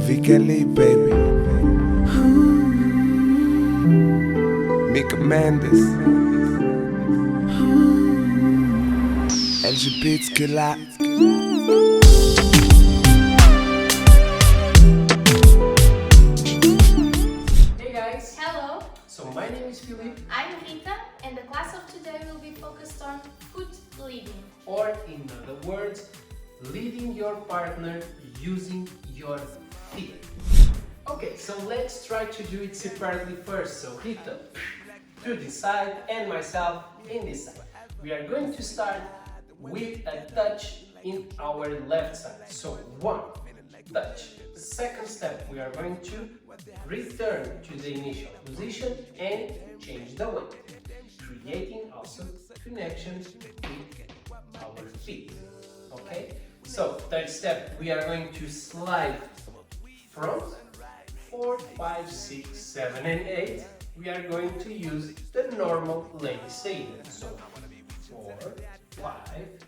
Philippe, baby. Mika Mendes. LGBT là. Hey guys! Hello, So my name is Philippe, I'm Rita, and the class of today will be focused on foot leading. or in other words, leading your partner using your feet. Okay, so let's try to do it separately first. So Rita, to this side, and myself in this side. We are going to start with a touch in our left side. So one touch. The second step, we are going to return to the initial position and change the weight, creating also connection with our feet. Okay? So third step, we are going to slide from 4, 5, 6, 7 and 8. We are going to use the normal lady sailor. So 4, 5,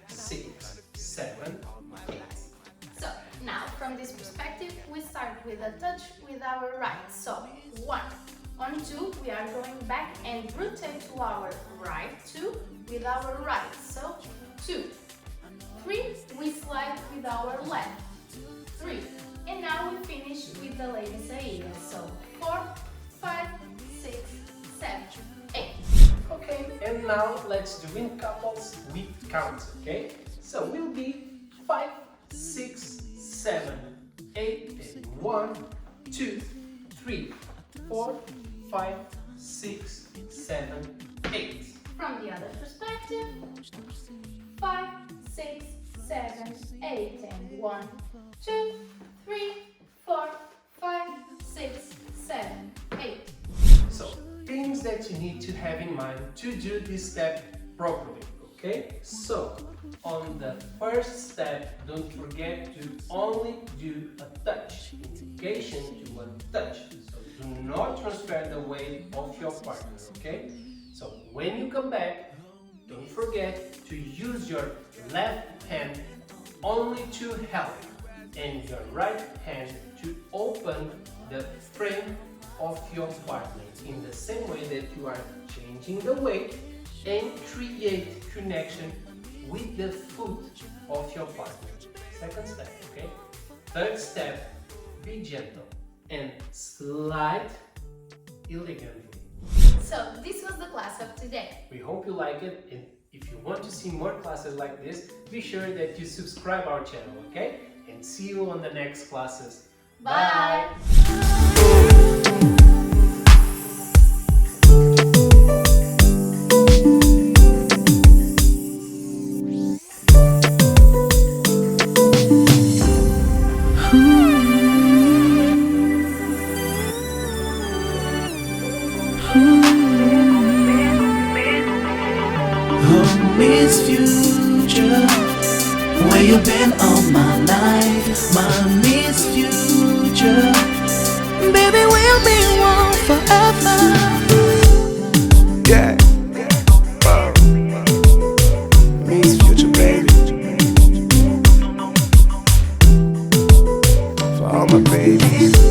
6, 7, 8. So now from this perspective, we start with a touch with our right. So 1. On 2, we are going back and rotate to our right. 2 with our right. So 2. 3, we slide with our left. 3. And now we finish with the lady sailor. So 4, 5, 6, 7, 8. Okay, and now let's do in couples with counts, okay? So we'll be 5, 6, 7, 8, and 1, 2, 3, 4, 5, 6, 7, 8. From the other perspective, 5, 6, 7, 8, and 1, 2, 3, 4, 5, 6, 7, 8. So, things that you need to have in mind to do this step properly, okay? So, on the first step, don't forget to only do a touch, indication to one touch. So, do not transfer the weight of your partner, okay? So, when you come back, don't forget to use your left hand only to help and your right hand to open the frame of your partner in the same way that you are changing the weight and create connection with the foot of your partner. Second step, okay? Third step, be gentle and slide elegantly. So this was the class of today. We hope you like it, and if you want to see more classes like this, be sure that you subscribe our channel, okay? And see you on the next classes. Bye. Miss Future, where you been all my life, my Miss Future, baby we'll be one forever. Yeah. Miss Future, baby. For all my babies.